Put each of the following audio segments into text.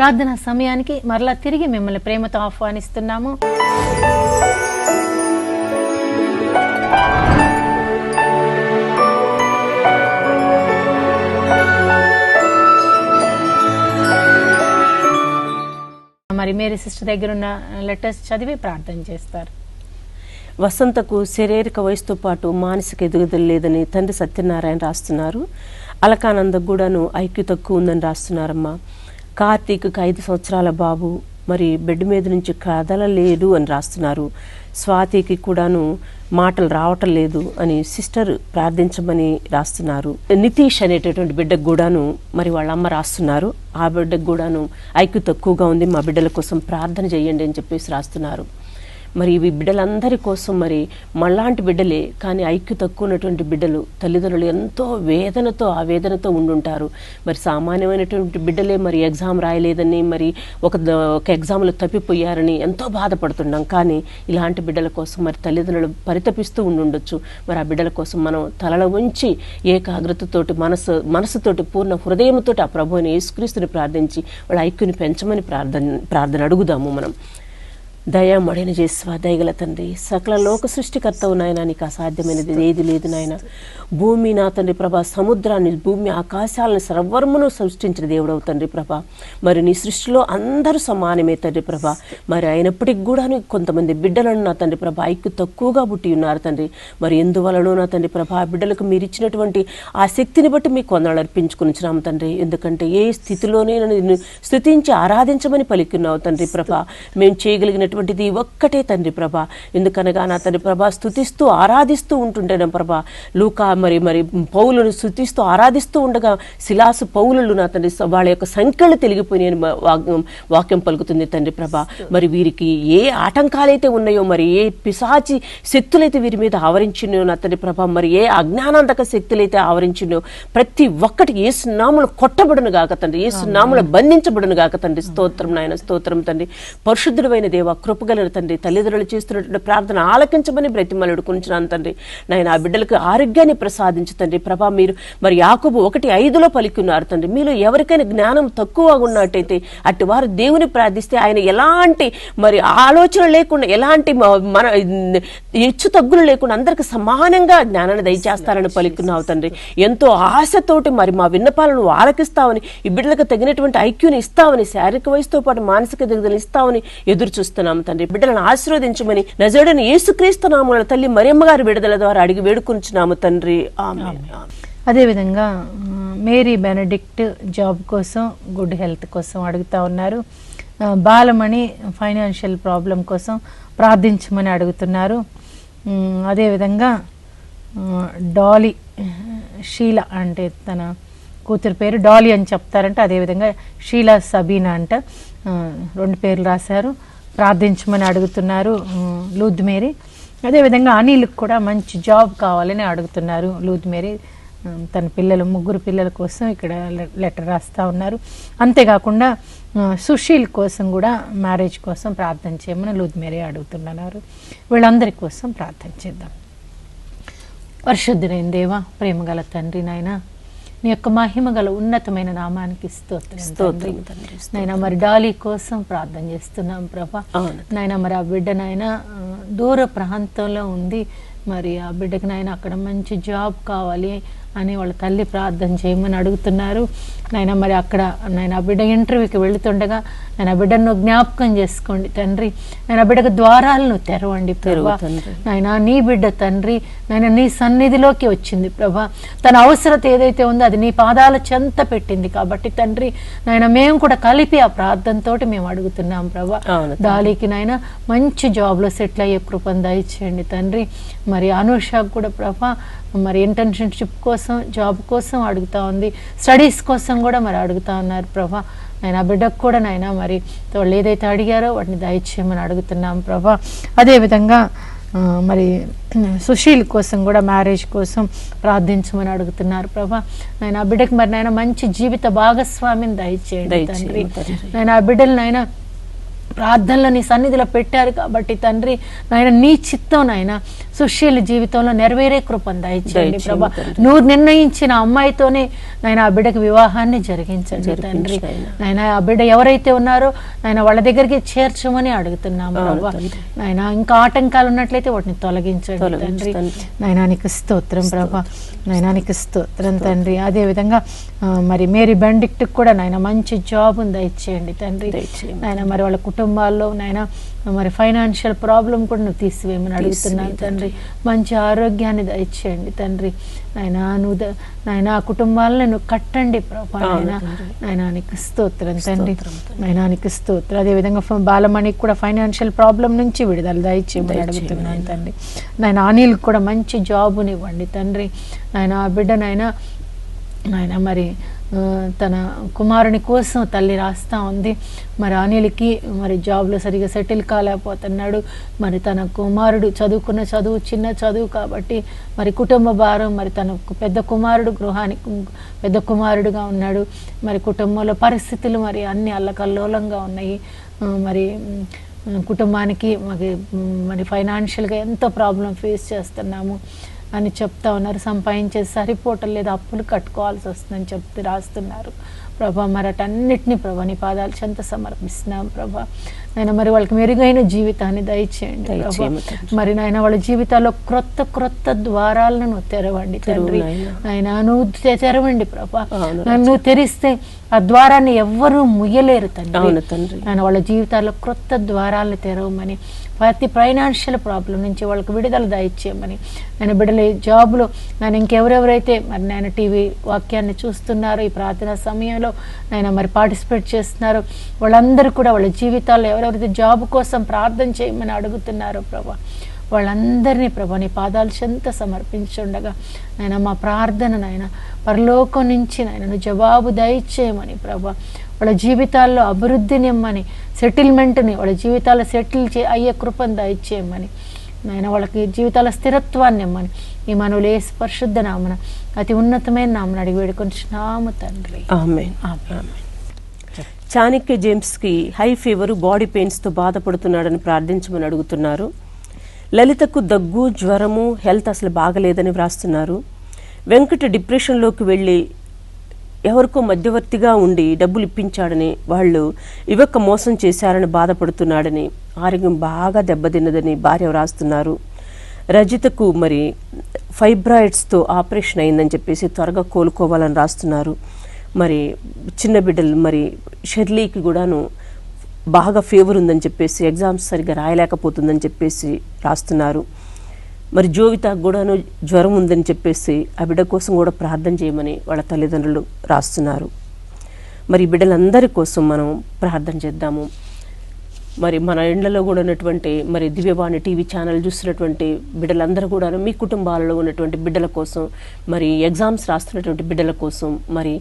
ప్రార్థనా సమయానికి మరలా తిరిగి మిమ్మల్ని ప్రేమతో ఆహ్వానిస్తున్నాము. మరి మేరీ సిస్టర్ దగ్గర ఉన్న లెటర్స్ చదివి ప్రార్థన చేస్తారు. వసంతకు శారీరక వయసుతో పాటు మానసిక ఎదుగుదల లేదని తండ్రి సత్యనారాయణ రాస్తున్నారు. అలకానందకు కూడాను ఐక్యూ తక్కువ ఉందని రాస్తున్నారమ్మా. కార్తీక్కి 5 సంవత్సరాల బాబు మరి బెడ్ మీద నుంచి కదలలేడు అని రాస్తున్నారు. స్వాతికి కూడాను మాటలు రావటం లేదు అని సిస్టర్ ప్రార్థించమని రాస్తున్నారు. నితీష్ అనేటటువంటి బిడ్డకు కూడాను మరి వాళ్ళ అమ్మ రాస్తున్నారు. ఆ బిడ్డకు కూడాను ఐక్యూ తక్కువగా ఉంది, మా బిడ్డల కోసం ప్రార్థన చేయండి అని చెప్పేసి రాస్తున్నారు. మరి ఇవి బిడ్డలందరి కోసం మరి మళ్ళాంటి బిడ్డలే, కానీ ఐక్యూ తక్కువ ఉన్నటువంటి బిడ్డలు తల్లిదండ్రులు ఎంతో వేదనతో ఆవేదనతో ఉండుంటారు. మరి సామాన్యమైనటువంటి బిడ్డలే మరి ఎగ్జామ్ రాయలేదని మరి ఒక ఎగ్జామ్లో తప్పిపోయారని ఎంతో బాధపడుతున్నాం. కానీ ఇలాంటి బిడ్డల కోసం మరి తల్లిదండ్రులు పరితపిస్తూ ఉండుండొచ్చు. మరి ఆ బిడ్డల కోసం మనం తలలో ఉంచి ఏకాగ్రతతోటి మనసుతోటి పూర్ణ హృదయంతో ఆ ప్రభువుని యేసుక్రీస్తుని ప్రార్థించి వాళ్ళ ఐక్యూని పెంచమని ప్రార్థన అడుగుదాము. మనం దయామడిని చేస్వా దయగల తండ్రి, సకల లోక సృష్టికర్తవు నాయన, నీకు అసాధ్యమైనది ఏది లేదు నాయన. భూమి నా తండ్రి ప్రభా, సముద్రాన్ని, భూమి, ఆకాశాలను సర్వమును సృష్టించిన దేవుడవు తండ్రి ప్రభా. మరి నీ సృష్టిలో అందరూ సమానమే తండ్రి ప్రభా. మరి అయినప్పటికి కూడా కొంతమంది బిడ్డలను నా తండ్రి ప్రభా ఐక్యూ తక్కువగా పుట్టి ఉన్నారు తండ్రి. మరి ఎందువలనో నా తండ్రి ప్రభా బిడ్డలకు మీరు ఇచ్చినటువంటి ఆ శక్తిని బట్టి మీకు వందనాలు అర్పించుకునిచ్చినాము తండ్రి. ఎందుకంటే ఏ స్థితిలోనే నిన్ను స్తుతించి ఆరాధించమని పలికిన్నావు తండ్రి ప్రభా. మేము చేయగలిగినటువంటిది ఒక్కటే తండ్రి ప్రభా. ఎందుకనగా నా తండ్రి ప్రభా స్తుతిస్తూ ఆరాధిస్తూ ఉంటుంటేనే ప్రభా లూకా మరి పౌలును స్తుతిస్తూ ఆరాధిస్తూ ఉండగా శిలాసు పౌలులు నా తండ్రి వాళ్ళ యొక్క సంఖ్యలు తెలిగిపోయిన వాక్యం పలుకుతుంది తండ్రి ప్రభా. మరి వీరికి ఏ ఆటంకాలైతే ఉన్నాయో, మరి ఏ పిశాచి శక్తులైతే వీరి మీద ఆవరించినాయో నా తండ్రి ప్రభా, మరి ఏ అజ్ఞానాంతక శక్తులైతే ఆవరించినాయో ప్రతి ఒక్కటి యేసు నామములో కొట్టబడును గాక తండ్రి, యేసు నామములో బంధించబడును గాక తండ్రి. స్తోత్రం నాయన, స్తోత్రం తండ్రి. పరిశుద్ధుడైన దేవ, కృపగల తండ్రి, తల్లిదండ్రులు చేస్తున్నటువంటి ప్రార్థన ఆలకించమని బ్రతిమలాడుకుంటున్నాను తండ్రి. నాయన ఆ బిడ్డలకు ఆరోగ్యాన్ని ప్రసాదించు తండ్రి ప్రభా. మీరు మరి యాకోబు 1:5 పలికిన్నారు తండ్రి. మీలో ఎవరికైనా జ్ఞానం తక్కువగా ఉన్నట్టయితే అటు వారు దేవుని ప్రార్థిస్తే ఆయన ఎలాంటి మరి ఆలోచన లేకుండా, ఎలాంటి మన హెచ్చు తగ్గులు లేకుండా అందరికి సమానంగా జ్ఞానాన్ని దయచేస్తారని పలికిన్నావు తండ్రి. ఎంతో ఆశతోటి మరి మా విన్నపాలను ఆలకిస్తామని, ఈ బిడ్డలకు తగినటువంటి ఐక్యూని ఇస్తామని, శారీరక వయసుతో పాటు మానసిక దిగుదల ఇస్తామని ఎదురు చూస్తున్నాము తండ్రి. బిడ్డలను ఆశీర్వదించమని నజరేయుడైన యేసుక్రీస్తు నామమున తల్లి మరియమ్మ గారి విడుదల ద్వారా అడిగి వేడుకుంటున్నాము తండ్రి. ఆమేన్. అదేవిధంగా మేరీ బెనడిక్ట్ జాబ్ కోసం, గుడ్ హెల్త్ కోసం అడుగుతా ఉన్నారు. బాలమణి ఫైనాన్షియల్ ప్రాబ్లం కోసం ప్రార్థించమని అడుగుతున్నారు. అదేవిధంగా డాలీ, షీలా అంటే తన కూతురు పేరు డాలీ అని చెప్తారంట. అదేవిధంగా షీలా సబీనా అంట, 2 పేర్లు రాశారు. ప్రార్థించమని అడుగుతున్నారు లూద్ మేరీ. అదేవిధంగా అనిల్కి కూడా మంచి జాబ్ కావాలని అడుగుతున్నారు లూద్ మేరీ. తన పిల్లలు 3 పిల్లల కోసం ఇక్కడ లెటర్ రాస్తూ ఉన్నారు. అంతేకాకుండా సుశీల్ కోసం కూడా మ్యారేజ్ కోసం ప్రార్థన చేయమని లూద్ మేరీ అడుగుతున్నారు. వీళ్ళందరి కోసం ప్రార్థన చేద్దాం. పరిశుద్ధుడైన దేవ, ప్రేమగల తండ్రి నాయన, నీ యొక్క మహిమ గల ఉన్నతమైన నామానికి స్తోత్రం నాయన. మరి డాలీ కోసం ప్రార్థన చేస్తున్నాం ప్రభా. నాయన మరి ఆ బిడ్డ నాయన దూర ప్రాంతంలో ఉంది. మరి ఆ బిడ్డకి నాయన అక్కడ మంచి జాబ్ కావాలి అని వాళ్ళ తల్లి ప్రార్థన చేయమని అడుగుతున్నారు నాయన. మరి అక్కడ నాయన ఆ బిడ్డ ఇంటర్వ్యూకి వెళుతుండగా నేను ఆ బిడ్డను జ్ఞాపకం చేసుకోండి తండ్రి. నేను ఆ బిడ్డకు ద్వారాలను తెరవండి ప్రభా. నాయన నీ బిడ్డ తండ్రి నాయన నీ సన్నిధిలోకి వచ్చింది ప్రభా. తన అవసరత ఏదైతే ఉందో అది నీ పాదాల చెంత పెట్టింది కాబట్టి తండ్రి నాయన మేము కూడా కలిపి ఆ ప్రార్థనతో మేము అడుగుతున్నాం ప్రభా. డాలీకి నాయన మంచి జాబ్లో సెటిల్ అయ్యే కృపను దయచేయండి తండ్రి. మరి అనుషాకు కూడా ప్రభా మరి ఇంటర్న్షిప్ కోసం, జాబ్ కోసం అడుగుతా ఉంది. స్టడీస్ కోసం కూడా మరి అడుగుతా ఉన్నారు ప్రభా. నాయన బిడ్డకు కూడా నాయన మరి వాళ్ళు ఏదైతే అడిగారో వాటిని దయచేయమని అడుగుతున్నాం ప్రభా. అదేవిధంగా మరి సుశీల్ కోసం కూడా మ్యారేజ్ కోసం ప్రార్థించమని అడుగుతున్నారు ప్రభా. నాయన బిడ్డకు మరి నాయన మంచి జీవిత భాగస్వామిని దయచేయండి తండ్రి. నాయన ఆ బిడ్డలు నాయన ప్రార్థనలో నీ సన్నిధిలో పెట్టారు కాబట్టి తండ్రి నాయన నీ చిత్తం నాయన సుశీల జీవితంలో నెరవేరే కృపను దయచేయండి ప్రభా. నువ్వు నిర్ణయించిన అమ్మాయితోనే నాయన ఆ బిడ్డకి వివాహాన్ని జరిగించండి తండ్రి. నాయన ఆ బిడ్డ ఎవరైతే ఉన్నారో నాయన వాళ్ళ దగ్గరికి చేర్చమని అడుగుతున్నాము ప్రభా. నాయన ఇంకా ఆటంకాలు ఉన్నట్లయితే వాటిని తొలగించండి తండ్రి. నయనానికి స్తోత్రం ప్రభా, నయనానికి స్తోత్రం తండ్రి. అదే విధంగా మరి మేరీ బెండిక్ట్ కూడా నాయన మంచి జాబ్ దయచేయండి తండ్రి. నాయన మరి వాళ్ళ కుటుంబాల్లో నాయన మరి ఫైనాన్షియల్ ప్రాబ్లం కూడా నువ్వు తీసివేయమని అడుగుతున్నాను తండ్రి. మంచి ఆరోగ్యాన్ని దయచేయండి తండ్రి. నాయన ఆ కుటుంబాలను నువ్వు కట్టండి ప్రభా. నాయనానికి స్తోత్రం తండ్రి, నాయనానికి స్తోత్రం. అదేవిధంగా బాలమణికి కూడా ఫైనాన్షియల్ ప్రాబ్లం నుంచి విడుదల దయచేయమని అడుగుతున్నాను తండ్రి. నాయన అనిల్ కూడా మంచి జాబుని ఇవ్వండి తండ్రి. నాయన ఆ బిడ్డ నాయన మరి తన కుమారుని కోసం తల్లి రాస్తూ ఉంది. మరి అనిల్కి మరి జాబ్లో సరిగా సెటిల్ కాలేకపోతున్నాడు. మరి తన కుమారుడు చదువుకున్న చదువు చిన్న చదువు కాబట్టి మరి కుటుంబ భారం, మరి తన పెద్ద కుమారుడు గృహానికి పెద్ద కుమారుడుగా ఉన్నాడు. మరి కుటుంబంలో పరిస్థితులు మరి అన్ని అల్లకల్లోలంగా ఉన్నాయి. మరి కుటుంబానికి మరి ఫైనాన్షియల్గా ఎంతో ప్రాబ్లం ఫేస్ చేస్తున్నాము అని చెప్తా ఉన్నారు. సంపాదించేది సరిపోవటం లేదు, అప్పులు కట్టుకోవాల్సి వస్తుందని చెప్తే రాస్తున్నారు ప్రభా. మరి అటన్నిటినీ ప్రభా నీ పాదాలు చెంత సమర్పిస్తున్నాం ప్రభా. నాయన మరి వాళ్ళకి మెరుగైన జీవితాన్ని దయచేయండి ప్రభా. మరి నాయన వాళ్ళ జీవితాల్లో క్రొత్త క్రొత్త ద్వారాలను నువ్వు తెరవండి తండ్రి. నాయన నువ్వు తెరవండి ప్రభా. నువ్వు తెరిస్తే ఆ ద్వారాన్ని ఎవ్వరూ ముయ్యలేరు తండ్రి. ఆయన వాళ్ళ జీవితాల్లో క్రొత్త ద్వారాలను తెరవమని, ప్రతి ఫైనాన్షియల్ ప్రాబ్లం నుంచి వాళ్ళకి విడుదల దయచేయమని, నేను బిడ్డల జాబ్లో నేను ఇంకెవరెవరైతే మరి నేను టీవీ వాక్యాన్ని చూస్తున్నారో ఈ ప్రార్థనా సమయంలో నేను మరి పార్టిసిపేట్ చేస్తున్నారో వాళ్ళందరూ కూడా వాళ్ళ జీవితాల్లో ఎవరెవరైతే జాబ్ కోసం ప్రార్థన చేయమని అడుగుతున్నారో ప్రభా, వాళ్ళందరినీ ప్రభా నీ పాదాలు చెంత సమర్పించుండగా నాయన మా ప్రార్థన నాయన పరలోకం నుంచి నాయన జవాబు దయచేయమని ప్రభా. వాళ్ళ జీవితాల్లో అభివృద్ధిని ఇమ్మని, సెటిల్మెంట్ని వాళ్ళ జీవితాల్లో అయ్యే కృపను దయచేయమని నాయన, వాళ్ళకి జీవితాల స్థిరత్వాన్ని ఇమ్మని ఈ మనవులు యేసు పరిశుద్ధ నామన అతి ఉన్నతమైన నామన అడిగి వేడుకొంటున్నాము తండ్రి. ఆమేన్. ఆమేన్. చాణక్య జేమ్స్కి హై ఫీవర్, బాడీ పెయిన్స్తో బాధపడుతున్నాడని ప్రార్థించమని అడుగుతున్నారు. లలితకు దగ్గు, జ్వరము, హెల్త్ అసలు బాగలేదని వ్రాస్తున్నారు. వెంకట డిప్రెషన్లోకి వెళ్ళి ఎవరికో మధ్యవర్తిగా ఉండి డబ్బులు ఇప్పించాడని, వాళ్ళు యువక మోసం చేశారని బాధపడుతున్నాడని, ఆరోగ్యం బాగా దెబ్బతిన్నదని భార్య వ్రాస్తున్నారు. రజితకు మరి ఫైబ్రాయిడ్స్తో ఆపరేషన్ అయిందని చెప్పేసి త్వరగా కోలుకోవాలని రాస్తున్నారు. మరి చిన్న బిడ్డలు మరి షెర్లీకి కూడాను బాగా ఫీవర్ ఉందని చెప్పేసి ఎగ్జామ్స్ సరిగ్గా రాయలేకపోతుందని చెప్పేసి రాస్తున్నారు. మరి జోవితాకు కూడాను జ్వరం ఉందని చెప్పేసి ఆ బిడ్డ కోసం కూడా ప్రార్థన చేయమని వాళ్ళ తల్లిదండ్రులు రాస్తున్నారు. మరి బిడ్డలందరి కోసం మనం ప్రార్థన చేద్దాము. మరి మన ఇండ్లలో కూడా ఉన్నటువంటి మరి దివ్యవాణి టీవీ ఛానల్ చూస్తున్నటువంటి బిడ్డలందరూ కూడా మీ కుటుంబాలలో ఉన్నటువంటి బిడ్డల కోసం, మరి ఎగ్జామ్స్ రాస్తున్నటువంటి బిడ్డల కోసం, మరి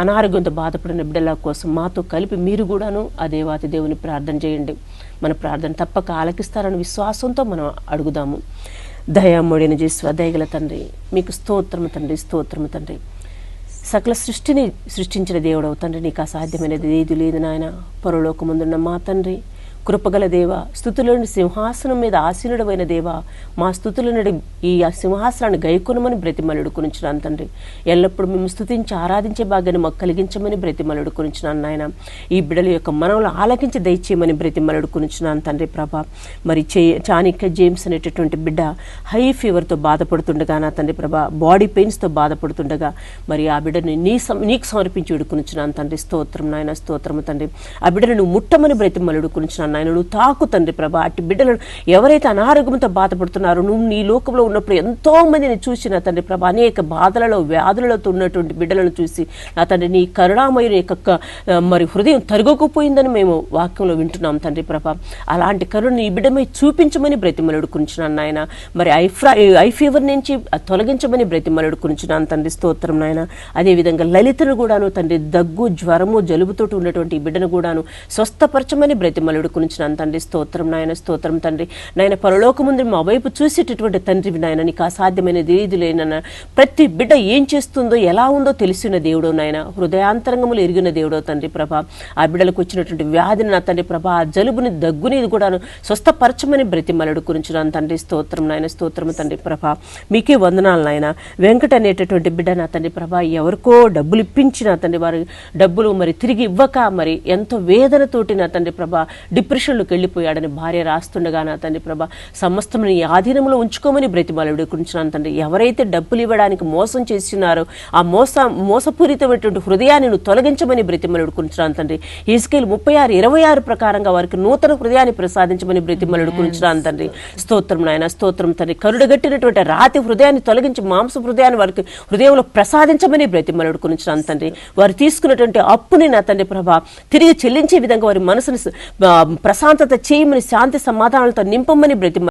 అనారోగ్యంతో బాధపడిన బిడ్డల కోసం మాతో కలిపి మీరు కూడాను ఆ దేవాతి దేవుని ప్రార్థన చేయండి. మన ప్రార్థన తప్పక ఆలకిస్తారని విశ్వాసంతో మనం అడుగుదాము. దయామూడిన చేసి దయగల తండ్రి, మీకు స్తోత్రము తండ్రి, స్తోత్రము తండ్రి. సకల సృష్టిని సృష్టించిన దేవుడవు తండ్రి, నీకు అసాధ్యమైనది ఏది లేదు నాయన. పరలోకమందున్న మా తండ్రి, కృపగల దేవ, స్తుతులని సింహాసనం మీద ఆసీనుడమైన దేవ, మా స్తుతులనడి ఈ సింహాసనాన్ని గైకొనమని బ్రతిమలుడు కొనిచ్చినాను తండ్రి. ఎల్లప్పుడూ మేము స్తుతించి ఆరాధించే భాగ్యాన్ని మాకు కలిగించమని బ్రతిమలుడు కొనిచ్చినాను నాయన. ఈ బిడ్డల యొక్క మనవులు ఆలకించి దయచేయమని బ్రతిమలుడు కొనిచ్చినాను తండ్రి ప్రభా. మరి చాణక్య జేమ్స్ అనేటటువంటి బిడ్డ హై ఫీవర్తో బాధపడుతుండగా నా తండ్రి ప్రభా, బాడీ పెయిన్స్తో బాధపడుతుండగా మరి ఆ బిడ్డని నీకు సమర్పించి విడుకునిచ్చినాను తండ్రి. స్తోత్రం నాయన, స్తోత్రము తండ్రి. ఆ బిడ్డను నువ్వు ముట్టమని బ్రతిమలుడు కొనిచ్చినాను నాయన. నువ్వు తాకు తండ్రి ప్రభా. అట్టి బిడ్డలను ఎవరైతే అనారోగ్యంతో బాధపడుతున్నారో, నువ్వు నీ లోకంలో ఉన్నప్పుడు ఎంతో మందిని చూసిన తండ్రి ప్రభా, అనేక బాధలలో వ్యాధులతో ఉన్నటువంటి బిడ్డలను చూసి నా తండ్రి నీ కరుణామయుని యొక్క మరి హృదయం తరుగకపోయిందని మేము వాక్యంలో వింటున్నాం తండ్రి ప్రభా. అలాంటి కరుణ ఈ బిడ్డమై చూపించమని బ్రతిమలుడు కురించినాను నాయన. మరి ఐ ఫీవర్ నుంచి తొలగించమని బ్రతిమలుడు కురించినాను తండ్రి. స్తోత్రం నాయన. అదేవిధంగా లలితను కూడాను తండ్రి దగ్గు, జ్వరము, జలుబుతోటి ఉన్నటువంటి ఈ బిడ్డను కూడాను స్వస్థపరచమని బ్రతిమలుడు వేడుకొనిచున్నాను తండ్రి. స్తోత్రం నాయన, స్తోత్రం తండ్రి. నాయన పరలోకముందు మా వైపు చూసేటటువంటి తండ్రివి నాయన, నీకు అసాధ్యమైనది ఏది లేనన్న. ప్రతి బిడ్డ ఏం చేస్తుందో ఎలా ఉందో తెలిసిన దేవుడో నాయన, హృదయాంతరంగములు ఎరిగిన దేవుడో తండ్రి ప్రభ. ఆ బిడ్డలకు వచ్చినటువంటి వ్యాధిని నా తండ్రి ప్రభ, ఆ జలుబుని దగ్గుని కూడాను స్వస్థపరచమని బ్రతిమలడు గురించున్నాను తండ్రి. స్తోత్రం నాయన, స్తోత్రం తండ్రి ప్రభ. మీకే వందనాలు నాయన. వెంకట అనేటటువంటి బిడ్డ నా తండ్రి ప్రభ, ఎవరికో డబ్బులు ఇప్పించి నా తండ్రి, వారి డబ్బులు మరి తిరిగి ఇవ్వక మరి ఎంతో వేదనతోటి నా తండ్రి ప్రభ డిప్రెషన్లోకి వెళ్ళిపోయాడని భార్య రాస్తుండగా నా తండ్రి ప్రభ, సమస్తం నీ ఆధీనంలో ఉంచుకోమని బ్రతిమలడు గురించున్నాను తండ్రి. ఎవరైతే డబ్బులు ఇవ్వడానికి మోసం చేస్తున్నారో ఆ మోసపూరితమైనటువంటి హృదయాన్ని నువ్వు తొలగించమని బ్రతిమలడు గురించున్నాను తండ్రి. హెజ్కేలు 36:26 ప్రకారంగా వారికి నూతన హృదయాన్ని ప్రసాదించమని బ్రతిమలడు గురించున్నాను తండ్రి. స్తోత్రం నాయన, స్తోత్రం తండ్రి. కరుడుగట్టినటువంటి రాతి హృదయాన్ని తొలగించి మాంస హృదయాన్ని వారికి హృదయంలో ప్రసాదించమని బ్రతిమలడు గురించున్నాను తండ్రి. వారు తీసుకున్నటువంటి అప్పుని నా తండ్రి ప్రభ తిరిగి చెల్లించే విధంగా వారి మనసును ప్రశాంతత చేయమని, శాంతి సమాధానాలతో నింపమని బ్రతిమలడు